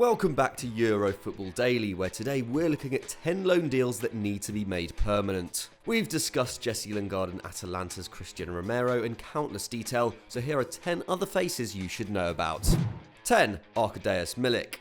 Welcome back to Euro Football Daily, where today we're looking at 10 loan deals that need to be made permanent. We've discussed Jesse Lingard and Atalanta's Cristian Romero in countless detail, so here are 10 other faces you should know about. 10. Arkadiusz Milik.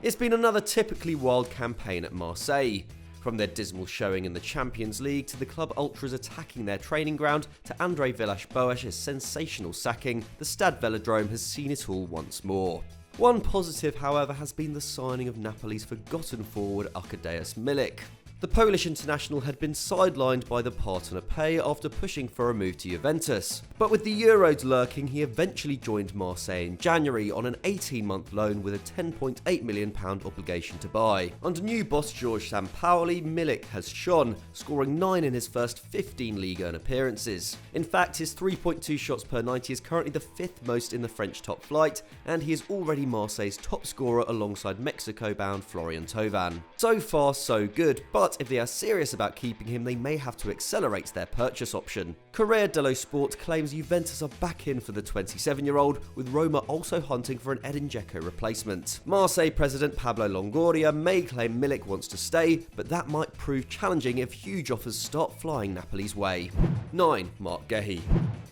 It's been another typically wild campaign at Marseille. From their dismal showing in the Champions League to the club ultras attacking their training ground to Andre Villas-Boas's sensational sacking, the Stade Velodrome has seen it all once more. One positive, however, has been the signing of Napoli's forgotten forward Arkadiusz Milik. The Polish international had been sidelined by the Partner-Pay after pushing for a move to Juventus. But with the Euros lurking, he eventually joined Marseille in January on an 18-month loan with a £10.8 million obligation to buy. Under new boss George Sampaoli, Milik has shone, scoring 9 in his first 15 Ligue 1 appearances. In fact, his 3.2 shots per 90 is currently the 5th most in the French top flight, and he is already Marseille's top scorer alongside Mexico-bound Florian Thauvin. So far, so good, but if they are serious about keeping him, they may have to accelerate their purchase option. Corriere dello Sport claims Juventus are back in for the 27-year-old, with Roma also hunting for an Edin Dzeko replacement. Marseille president Pablo Longoria may claim Milik wants to stay, but that might prove challenging if huge offers start flying Napoli's way. 9. Marc Guehi.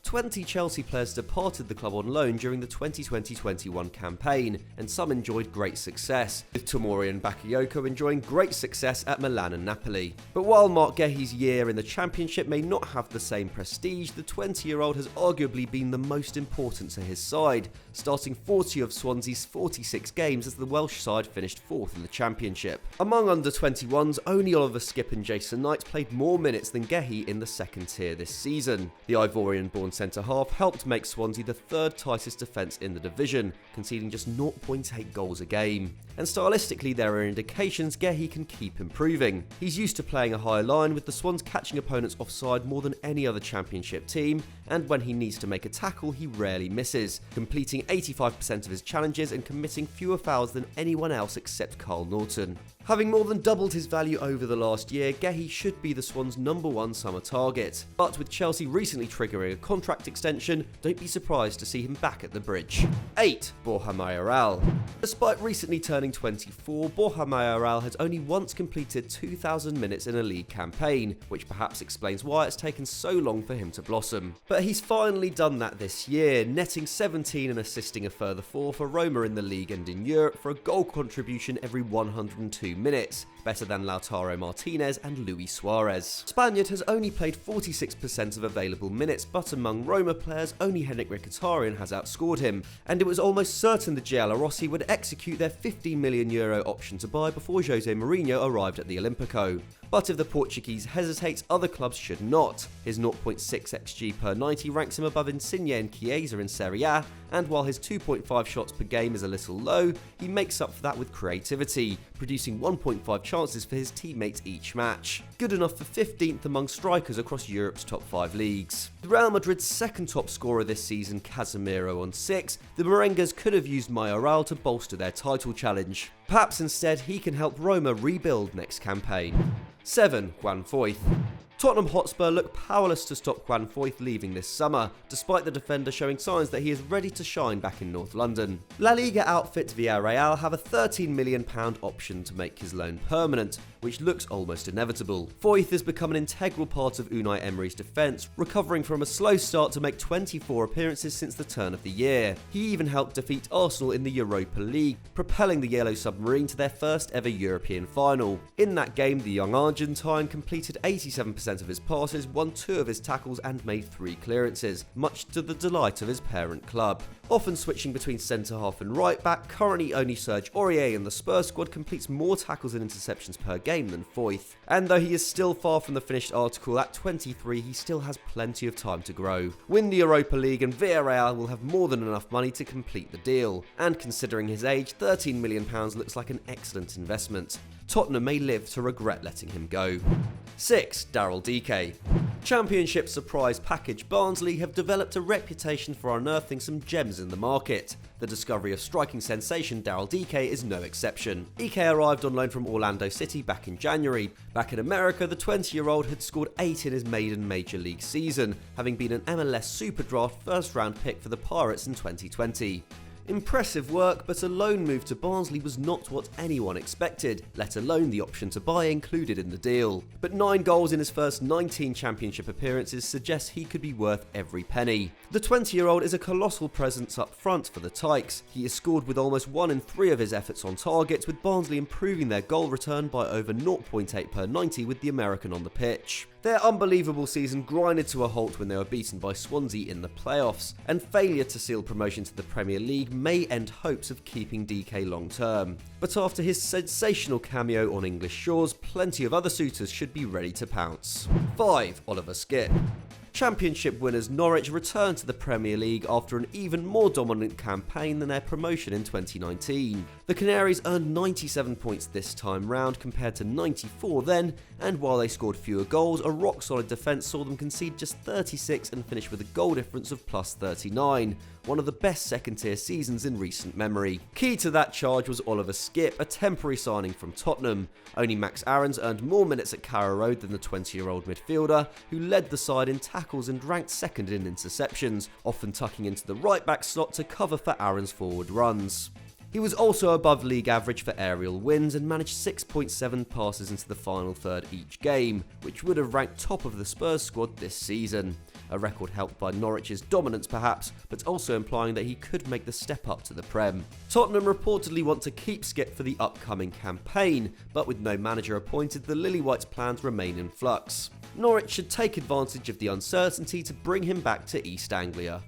20 Chelsea players departed the club on loan during the 2020-21 campaign, and some enjoyed great success, with Tomori and Bakayoko enjoying great success at Milan and Napoli. But while Marc Guehi's year in the Championship may not have the same prestige, the 20-year-old has arguably been the most important to his side, starting 40 of Swansea's 46 games as the Welsh side finished 4th in the Championship. Among under-21s, only Oliver Skipp and Jason Knight played more minutes than Ghehe in the second tier this season. The Ivorian-born centre-half helped make Swansea the third tightest defence in the division, conceding just 0.8 goals a game. And stylistically, there are indications Ghehe can keep improving. He's used to playing a high line, with the Swans catching opponents offside more than any other Championship team, and when he needs to make a tackle, he rarely misses, completing 85% of his challenges and committing fewer fouls than anyone else except Carl Norton. Having more than doubled his value over the last year, Ghehe should be the Swans' #1 summer target. But with Chelsea recently triggering a contract extension, don't be surprised to see him back at the bridge. 8. Borja Mayoral. Despite recently turning 24, Borja Mayoral has only once completed 2,000 minutes in a league campaign, which perhaps explains why it's taken so long for him to blossom. But he's finally done that this year, netting 17 and assisting a further 4 for Roma in the league and in Europe for a goal contribution every 102 minutes, better than Lautaro Martinez and Luis Suarez. Spaniard has only played 46% of available minutes, but among Roma players, only Henrik Mkhitaryan has outscored him, and it was almost certain the Giallorossi would execute their €15 million option to buy before Jose Mourinho arrived at the Olympico. But if the Portuguese hesitates, other clubs should not. His 0.6 xG per 90 ranks him above Insigne and Chiesa in Serie A, and while his 2.5 shots per game is a little low, he makes up for that with creativity, producing 1.5 chances for his teammates each match. Good enough for 15th among strikers across Europe's top 5 leagues. Real Madrid's second top scorer this season, Casemiro, on 6, the Merengues could have used Mayoral to bolster their title challenge. Perhaps instead he can help Roma rebuild next campaign. 7. Guanfoyth. Tottenham Hotspur look powerless to stop Guanfoyth leaving this summer, despite the defender showing signs that he is ready to shine back in North London. La Liga outfit Villarreal have a £13 million option to make his loan permanent, which looks almost inevitable. Foyth has become an integral part of Unai Emery's defence, recovering from a slow start to make 24 appearances since the turn of the year. He even helped defeat Arsenal in the Europa League, propelling the Yellow Submarine to their first ever European final. In that game, the young Argentine completed 87% of his passes, won 2 of his tackles and made 3 clearances, much to the delight of his parent club. Often switching between centre-half and right-back, currently only Serge Aurier in the Spurs squad completes more tackles and interceptions per game than Foyth. And though he is still far from the finished article at 23, he still has plenty of time to grow. Win the Europa League and Villarreal will have more than enough money to complete the deal. And considering his age, £13 million looks like an excellent investment. Tottenham may live to regret letting him go. 6. Daryl Dike. Championship surprise package Barnsley have developed a reputation for unearthing some gems in the market. The discovery of striking sensation Daryl Dike is no exception. Dike arrived on loan from Orlando City back in January. Back in America, the 20-year-old had scored 8 in his maiden Major League season, having been an MLS Superdraft first-round pick for the Pirates in 2020. Impressive work, but a loan move to Barnsley was not what anyone expected, let alone the option to buy included in the deal. But 9 goals in his first 19 Championship appearances suggests he could be worth every penny. The 20-year-old is a colossal presence up front for the Tykes. He has scored with almost 1 in 3 of his efforts on target, with Barnsley improving their goal return by over 0.8 per 90 with the American on the pitch. Their unbelievable season grinded to a halt when they were beaten by Swansea in the playoffs, and failure to seal promotion to the Premier League may end hopes of keeping Dike long term. But after his sensational cameo on English shores, plenty of other suitors should be ready to pounce. 5. Oliver Skipp. Championship winners Norwich returned to the Premier League after an even more dominant campaign than their promotion in 2019. The Canaries earned 97 points this time round compared to 94 then, and while they scored fewer goals, a rock-solid defence saw them concede just 36 and finish with a goal difference of plus 39, one of the best second-tier seasons in recent memory. Key to that charge was Oliver Skipp, a temporary signing from Tottenham. Only Max Aarons earned more minutes at Carrow Road than the 20-year-old midfielder, who led the side in tackles and ranked second in interceptions, often tucking into the right-back slot to cover for Aarons' forward runs. He was also above league average for aerial wins and managed 6.7 passes into the final third each game, which would have ranked top of the Spurs squad this season. A record helped by Norwich's dominance perhaps, but also implying that he could make the step up to the Prem. Tottenham reportedly want to keep Skipp for the upcoming campaign, but with no manager appointed, the Lily-Whites' plans remain in flux. Norwich should take advantage of the uncertainty to bring him back to East Anglia.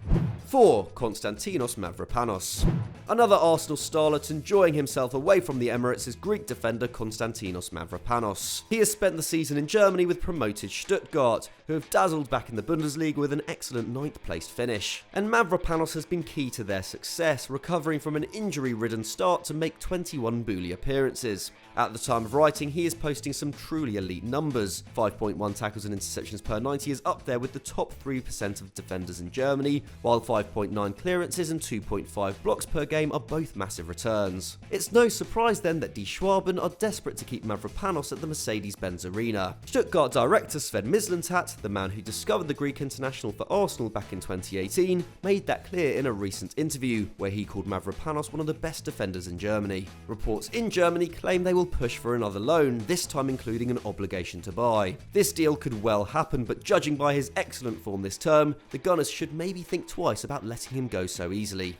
4. Konstantinos Mavropanos. Another Arsenal starlet enjoying himself away from the Emirates is Greek defender Konstantinos Mavropanos. He has spent the season in Germany with promoted Stuttgart, who have dazzled back in the Bundesliga with an excellent 9th placed finish. And Mavropanos has been key to their success, recovering from an injury-ridden start to make 21 Bully appearances. At the time of writing, he is posting some truly elite numbers. 5.1 tackles and interceptions per 90 is up there with the top 3% of defenders in Germany, while 5.9 clearances and 2.5 blocks per game are both massive returns. It's no surprise then that Die Schwaben are desperate to keep Mavropanos at the Mercedes-Benz Arena. Stuttgart director Sven Mislintat, the man who discovered the Greek international for Arsenal back in 2018, made that clear in a recent interview, where he called Mavropanos one of the best defenders in Germany. Reports in Germany claim they will push for another loan, this time including an obligation to buy. This deal could well happen, but judging by his excellent form this term, the Gunners should maybe think twice about letting him go so easily.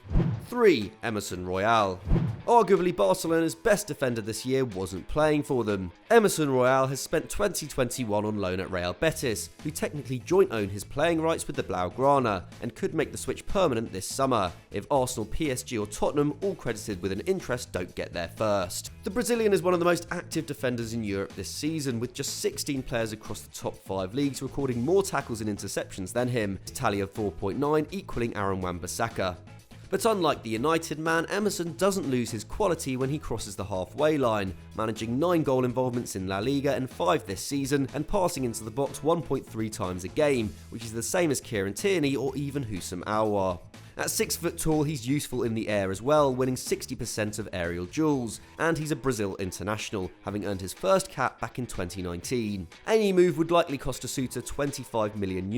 3. Emerson Royal. Arguably Barcelona's best defender this year wasn't playing for them. Emerson Royal has spent 2021 on loan at Real Betis, who technically joint own his playing rights with the Blaugrana, and could make the switch permanent this summer, if Arsenal, PSG or Tottenham, all credited with an interest, don't get there first. The Brazilian is one of the most active defenders in Europe this season, with just 16 players across the top 5 leagues recording more tackles and interceptions than him, a tally of 4.9 equaling Aaron Wan-Bissaka. But unlike the United man, Emerson doesn't lose his quality when he crosses the halfway line, managing 9 goal involvements in La Liga and 5 this season, and passing into the box 1.3 times a game, which is the same as Kieran Tierney or even Houssam Aouar. At 6 foot tall, he's useful in the air as well, winning 60% of aerial duels, and he's a Brazil international, having earned his first cap back in 2019. Any move would likely cost a suitor €25 million,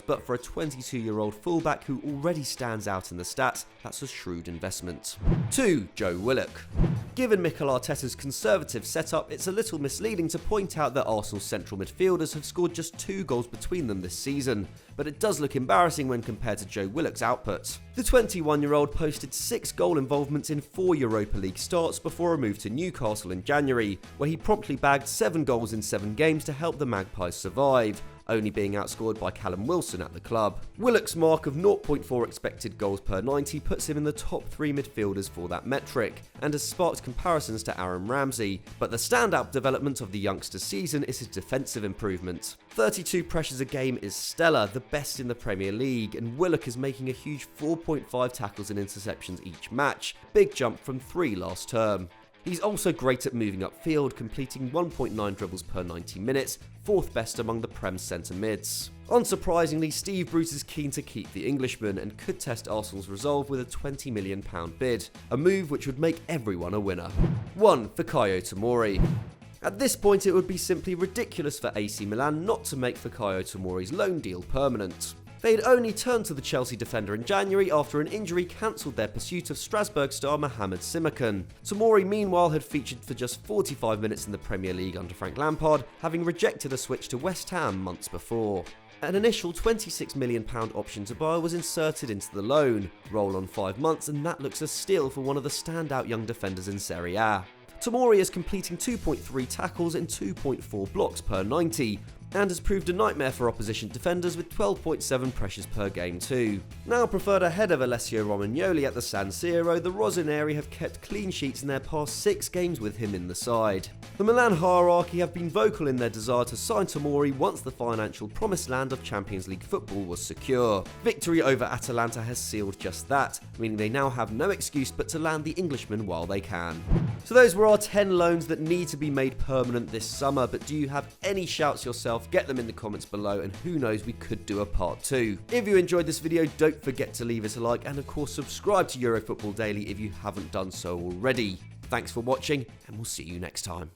but for a 22-year-old fullback who already stands out in the stats, that's a shrewd investment. 2. Joe Willock. Given Mikel Arteta's conservative setup, it's a little misleading to point out that Arsenal's central midfielders have scored just 2 goals between them this season, but it does look embarrassing when compared to Joe Willock's output. The 21-year-old posted 6 goal involvements in 4 Europa League starts before a move to Newcastle in January, where he promptly bagged 7 goals in 7 games to help the Magpies survive, only being outscored by Callum Wilson at the club. Willock's mark of 0.4 expected goals per 90 puts him in the top 3 midfielders for that metric, and has sparked comparisons to Aaron Ramsey, but the standout development of the youngster's season is his defensive improvement. 32 pressures a game is stellar, the best in the Premier League, and Willock is making a huge 4.5 tackles and interceptions each match, big jump from 3 last term. He's also great at moving upfield, completing 1.9 dribbles per 90 minutes, 4th best among the Prem centre mids. Unsurprisingly, Steve Bruce is keen to keep the Englishman and could test Arsenal's resolve with a £20 million bid, a move which would make everyone a winner. 1. Fikayo Tomori. At this point, it would be simply ridiculous for AC Milan not to make Fikayo Tomori's loan deal permanent. They'd only turned to the Chelsea defender in January after an injury cancelled their pursuit of Strasbourg star Mohamed Simakan. Tomori meanwhile had featured for just 45 minutes in the Premier League under Frank Lampard, having rejected a switch to West Ham months before. An initial £26 million option to buy was inserted into the loan, roll on 5 months, and that looks a steal for one of the standout young defenders in Serie A. Tomori is completing 2.3 tackles and 2.4 blocks per 90, and has proved a nightmare for opposition defenders with 12.7 pressures per game too. Now preferred ahead of Alessio Romagnoli at the San Siro, the Rossoneri have kept clean sheets in their past 6 games with him in the side. The Milan hierarchy have been vocal in their desire to sign Tomori once the financial promised land of Champions League football was secure. Victory over Atalanta has sealed just that, meaning they now have no excuse but to land the Englishman while they can. So those were our 10 loans that need to be made permanent this summer, but do you have any shouts yourself? Get them in the comments below, and who knows, we could do a part 2. If you enjoyed this video, don't forget to leave it a like, and of course subscribe to Euro Football Daily if you haven't done so already. Thanks for watching, and we'll see you next time.